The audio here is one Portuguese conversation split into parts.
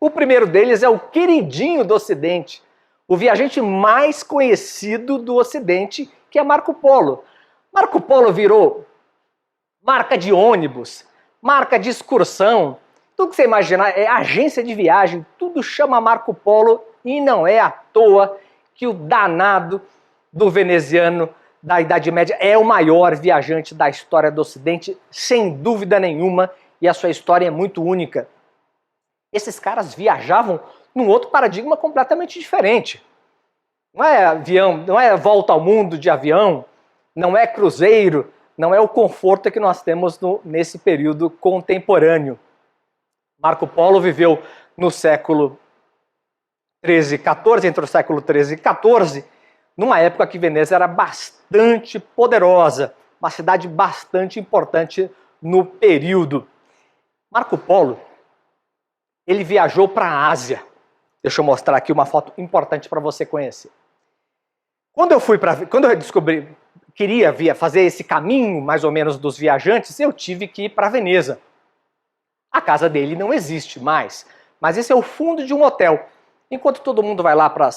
O primeiro deles é o queridinho do Ocidente, o viajante mais conhecido do Ocidente, que é Marco Polo. Marco Polo virou marca de ônibus, marca de excursão, tudo que você imaginar, é agência de viagem, tudo chama Marco Polo e não é à toa que o danado do veneziano da Idade Média é o maior viajante da história do Ocidente, sem dúvida nenhuma, e a sua história é muito única. Esses caras viajavam num outro paradigma completamente diferente. Não é avião, não é volta ao mundo de avião, não é cruzeiro, não é o conforto que nós temos nesse período contemporâneo. Marco Polo viveu no século XIII e XIV, entre o século XIII e XIV, numa época que Veneza era bastante poderosa, uma cidade bastante importante no período. Marco Polo, ele viajou para a Ásia. Deixa eu mostrar aqui uma foto importante para você conhecer. Quando eu descobri, queria fazer esse caminho, mais ou menos, dos viajantes, eu tive que ir para Veneza. A casa dele não existe mais, mas esse é o fundo de um hotel. Enquanto todo mundo vai lá para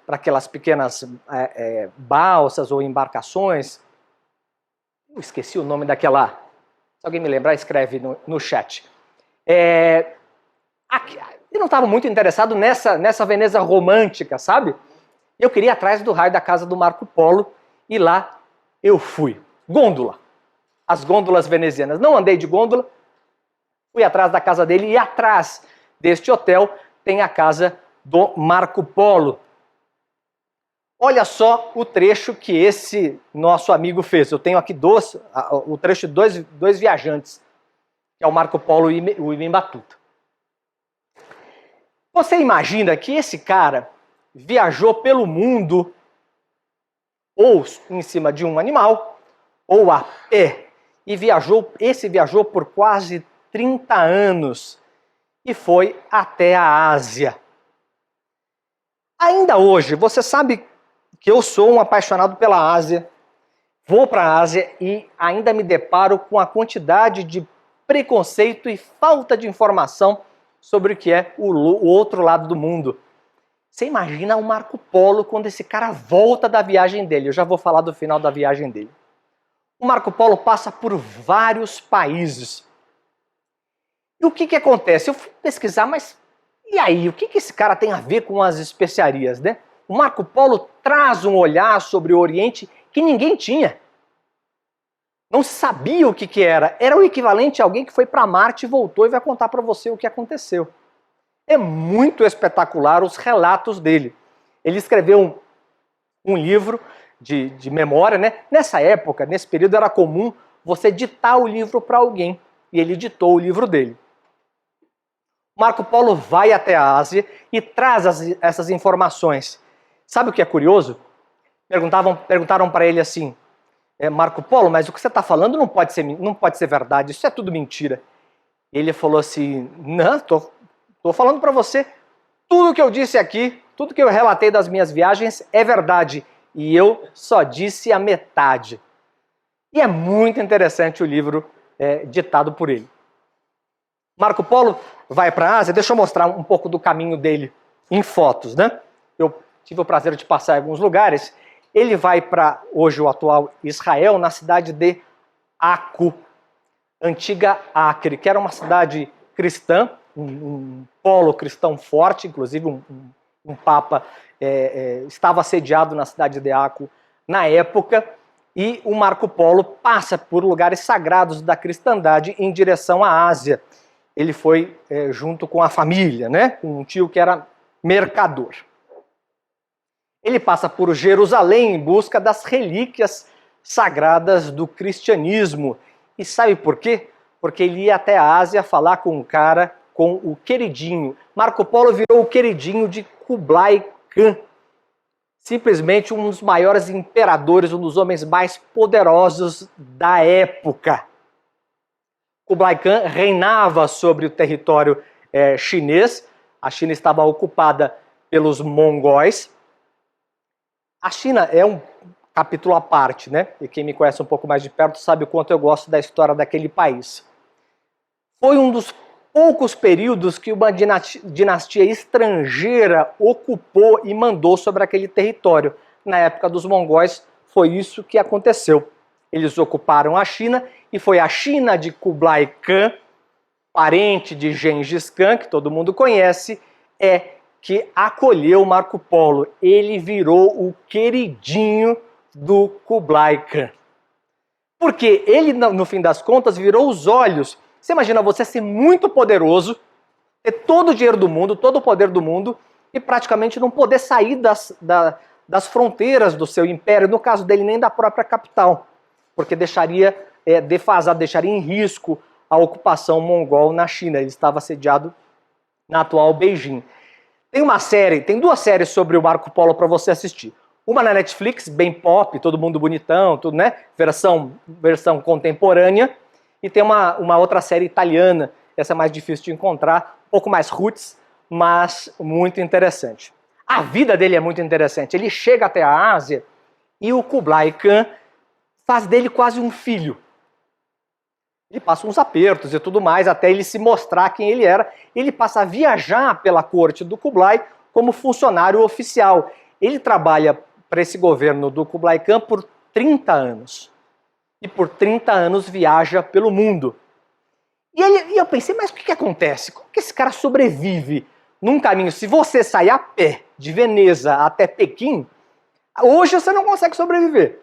aquelas pequenas balsas ou embarcações, eu esqueci o nome daquela, se alguém me lembrar, escreve no chat. Eu não estava muito interessado nessa Veneza romântica, sabe? Eu queria ir atrás do raio da casa do Marco Polo e lá eu fui. Gôndola. As gôndolas venezianas. Não andei de gôndola, fui atrás da casa dele e atrás deste hotel tem a casa do Marco Polo. Olha só o trecho que esse nosso amigo fez. Eu tenho aqui o trecho de dois viajantes, que é o Marco Polo e o Ibn Battuta. Você imagina que esse cara viajou pelo mundo ou em cima de um animal ou a pé e viajou por quase 30 anos e foi até a Ásia. Ainda hoje, você sabe que eu sou um apaixonado pela Ásia, vou para a Ásia e ainda me deparo com a quantidade de preconceito e falta de informação sobre o que é o outro lado do mundo. Você imagina o Marco Polo quando esse cara volta da viagem dele. Eu já vou falar do final da viagem dele. O Marco Polo passa por vários países. E o que acontece? Eu fui pesquisar, mas e aí? O que esse cara tem a ver com as especiarias, né? O Marco Polo traz um olhar sobre o Oriente que ninguém tinha. Não se sabia o que era. Era o equivalente a alguém que foi para Marte e voltou e vai contar para você o que aconteceu. É muito espetacular os relatos dele. Ele escreveu um livro de memória, né? Nessa época, nesse período, era comum você ditar o livro para alguém. E ele ditou o livro dele. Marco Polo vai até a Ásia e traz essas informações. Sabe o que é curioso? Perguntaram para ele assim, Marco Polo, mas o que você está falando não pode ser verdade, isso é tudo mentira. Ele falou assim, não, estou falando para você, tudo que eu disse aqui, tudo que eu relatei das minhas viagens é verdade, e eu só disse a metade. E é muito interessante o livro ditado por ele. Marco Polo vai para a Ásia, deixa eu mostrar um pouco do caminho dele em fotos, né? Eu tive o prazer de passar em alguns lugares. Ele vai para, hoje, o atual Israel, na cidade de Akko, antiga Acre, que era uma cidade cristã, um polo cristão forte, inclusive um papa estava sediado na cidade de Akko na época, e o Marco Polo passa por lugares sagrados da cristandade em direção à Ásia. Ele foi junto com a família, né? Com um tio que era mercador. Ele passa por Jerusalém em busca das relíquias sagradas do cristianismo. E sabe por quê? Porque ele ia até a Ásia falar com um cara, com o queridinho. Marco Polo virou o queridinho de Kublai Khan. Simplesmente um dos maiores imperadores, um dos homens mais poderosos da época. Kublai Khan reinava sobre o território chinês. A China estava ocupada pelos mongóis. A China é um capítulo à parte, né? E quem me conhece um pouco mais de perto sabe o quanto eu gosto da história daquele país. Foi um dos poucos períodos que uma dinastia estrangeira ocupou e mandou sobre aquele território. Na época dos mongóis, foi isso que aconteceu. Eles ocuparam a China e foi a China de Kublai Khan, parente de Gengis Khan, que todo mundo conhece, que acolheu Marco Polo. Ele virou o queridinho do Kublai Khan. Porque ele, no fim das contas, virou os olhos. Você imagina você ser muito poderoso, ter todo o dinheiro do mundo, todo o poder do mundo, e praticamente não poder sair das fronteiras do seu império, no caso dele nem da própria capital, porque deixaria defasado, deixaria em risco a ocupação mongol na China. Ele estava sediado na atual Beijing. Tem duas séries sobre o Marco Polo para você assistir. Uma na Netflix, bem pop, todo mundo bonitão, tudo, né? Versão contemporânea. E tem uma outra série italiana, essa é mais difícil de encontrar, um pouco mais roots, mas muito interessante. A vida dele é muito interessante. Ele chega até a Ásia e o Kublai Khan faz dele quase um filho. Ele passa uns apertos e tudo mais, até ele se mostrar quem ele era. Ele passa a viajar pela corte do Kublai como funcionário oficial. Ele trabalha para esse governo do Kublai Khan por 30 anos. E por 30 anos viaja pelo mundo. E eu pensei, mas o que acontece? Como que esse cara sobrevive num caminho? Se você sair a pé de Veneza até Pequim, hoje você não consegue sobreviver.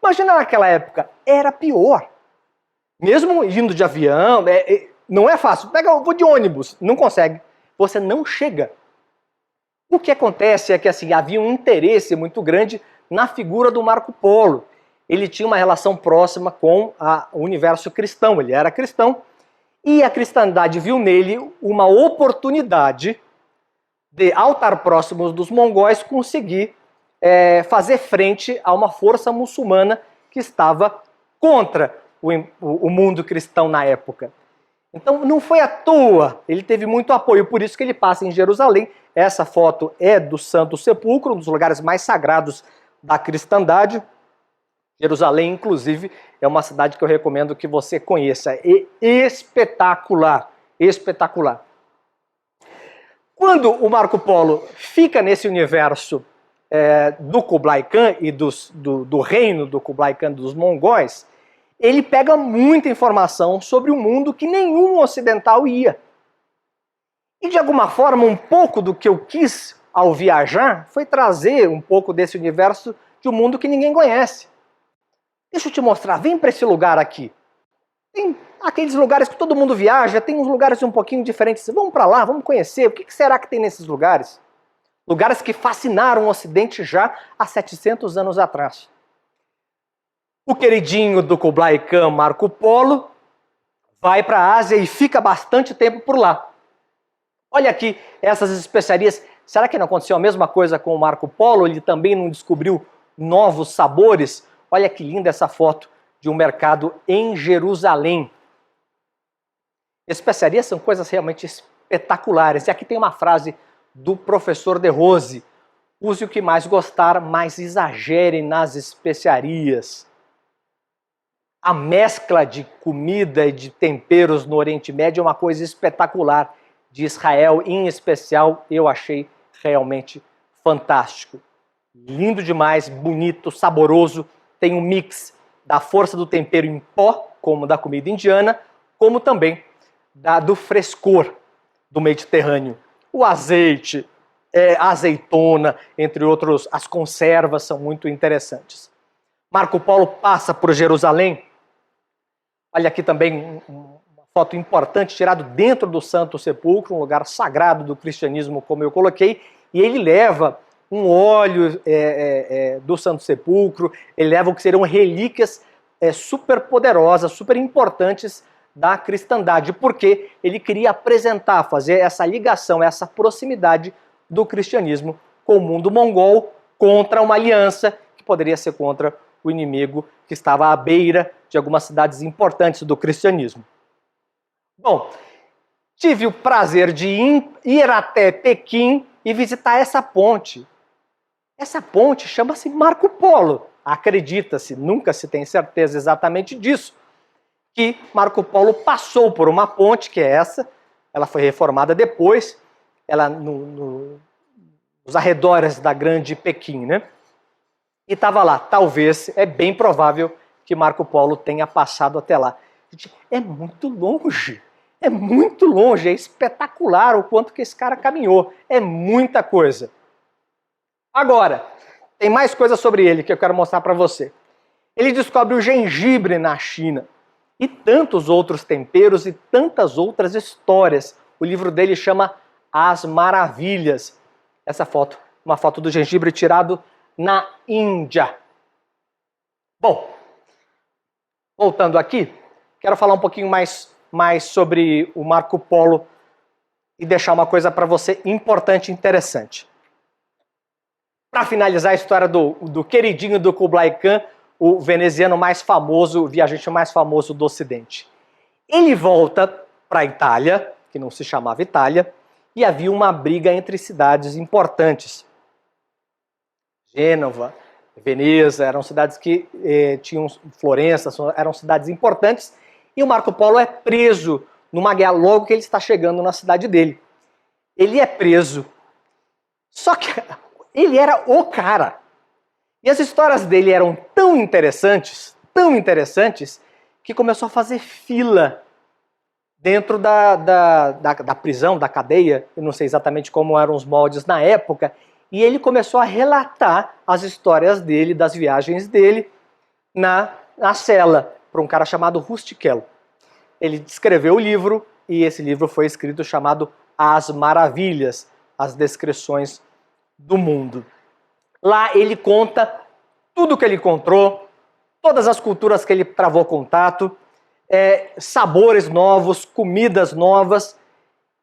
Imagina naquela época, era pior. Mesmo indo de avião, não é fácil. Vou de ônibus, não consegue. Você não chega. O que acontece é que assim, havia um interesse muito grande na figura do Marco Polo. Ele tinha uma relação próxima com o universo cristão, ele era cristão, e a cristandade viu nele uma oportunidade de, ao estar próximos dos mongóis, conseguir fazer frente a uma força muçulmana que estava contra o mundo cristão na época. Então não foi à toa, ele teve muito apoio, por isso que ele passa em Jerusalém. Essa foto é do Santo Sepulcro, um dos lugares mais sagrados da cristandade. Jerusalém, inclusive, é uma cidade que eu recomendo que você conheça. É espetacular, espetacular. Quando o Marco Polo fica nesse universo do Kublai Khan e do reino do Kublai Khan dos mongóis, ele pega muita informação sobre o mundo que nenhum ocidental ia. E de alguma forma, um pouco do que eu quis ao viajar foi trazer um pouco desse universo de um mundo que ninguém conhece. Deixa eu te mostrar, vem para esse lugar aqui. Tem aqueles lugares que todo mundo viaja, tem uns lugares um pouquinho diferentes. Vamos para lá, vamos conhecer. O que será que tem nesses lugares? Lugares que fascinaram o Ocidente já há 700 anos atrás. O queridinho do Kublai Khan, Marco Polo, vai para a Ásia e fica bastante tempo por lá. Olha aqui essas especiarias. Será que não aconteceu a mesma coisa com o Marco Polo? Ele também não descobriu novos sabores? Olha que linda essa foto de um mercado em Jerusalém. Especiarias são coisas realmente espetaculares. E aqui tem uma frase do professor De Rose: use o que mais gostar, mas exagere nas especiarias. A mescla de comida e de temperos no Oriente Médio é uma coisa espetacular. De Israel, em especial, eu achei realmente fantástico. Lindo demais, bonito, saboroso. Tem um mix da força do tempero em pó, como da comida indiana, como também do frescor do Mediterrâneo. O azeite, a azeitona, entre outros, as conservas são muito interessantes. Marco Polo passa por Jerusalém. Olha aqui também uma foto importante, tirado dentro do Santo Sepulcro, um lugar sagrado do cristianismo, como eu coloquei, e ele leva um óleo do Santo Sepulcro, ele leva o que serão relíquias super poderosas, super importantes da cristandade, porque ele queria apresentar, fazer essa ligação, essa proximidade do cristianismo com o mundo mongol, contra uma aliança que poderia ser contra o inimigo que estava à beira de algumas cidades importantes do cristianismo. Bom, tive o prazer de ir até Pequim e visitar essa ponte. Essa ponte chama-se Marco Polo. Acredita-se, nunca se tem certeza exatamente disso, que Marco Polo passou por uma ponte, que é essa, ela foi reformada depois, ela nos arredores da Grande Pequim, né? E estava lá. Talvez, é bem provável que Marco Polo tenha passado até lá. Gente, é muito longe, é espetacular o quanto que esse cara caminhou, é muita coisa. Agora, tem mais coisa sobre ele que eu quero mostrar para você. Ele descobre o gengibre na China e tantos outros temperos e tantas outras histórias. O livro dele chama As Maravilhas. Essa foto, uma foto do gengibre tirado na Índia. Bom, voltando aqui, quero falar um pouquinho mais sobre o Marco Polo e deixar uma coisa para você importante e interessante. Para finalizar a história do queridinho do Kublai Khan, o veneziano mais famoso, o viajante mais famoso do Ocidente. Ele volta para a Itália, que não se chamava Itália, e havia uma briga entre cidades importantes. Gênova, Veneza, eram cidades que tinham Florença, eram cidades importantes, e o Marco Polo é preso numa guerra logo que ele está chegando na cidade dele. Ele é preso, só que ele era o cara. E as histórias dele eram tão interessantes, que começou a fazer fila dentro da prisão, da cadeia, eu não sei exatamente como eram os moldes na época, e ele começou a relatar as histórias dele, das viagens dele, na cela, para um cara chamado Rustichello. Ele escreveu o livro, e esse livro foi escrito chamado As Maravilhas, as descrições do mundo. Lá ele conta tudo que ele encontrou, todas as culturas que ele travou contato, sabores novos, comidas novas,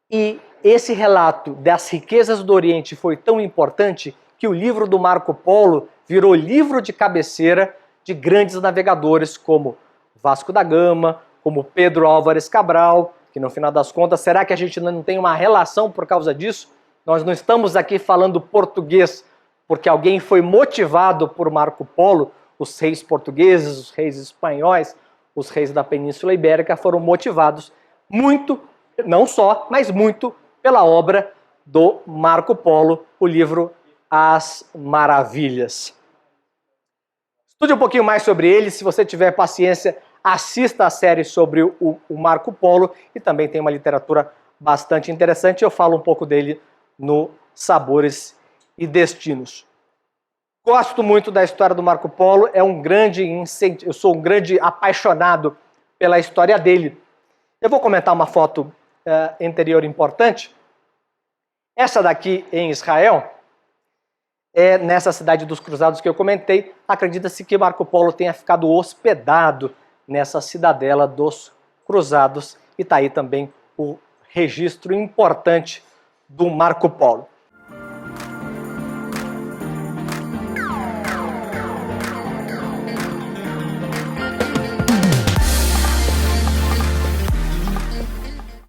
e esse relato das riquezas do Oriente foi tão importante que o livro do Marco Polo virou livro de cabeceira de grandes navegadores como Vasco da Gama, como Pedro Álvares Cabral, que no final das contas, será que a gente não tem uma relação por causa disso? Nós não estamos aqui falando português porque alguém foi motivado por Marco Polo, os reis portugueses, os reis espanhóis, os reis da Península Ibérica foram motivados muito, não só, mas muito pela obra do Marco Polo, o livro As Maravilhas. Estude um pouquinho mais sobre ele, se você tiver paciência, assista a série sobre o Marco Polo e também tem uma literatura bastante interessante, eu falo um pouco dele no Sabores e Destinos. Gosto muito da história do Marco Polo, eu sou um grande apaixonado pela história dele. Eu vou comentar uma foto anterior importante. Essa daqui em Israel, é nessa cidade dos Cruzados que eu comentei, acredita-se que Marco Polo tenha ficado hospedado nessa cidadela dos Cruzados, e está aí também o registro importante do Marco Polo.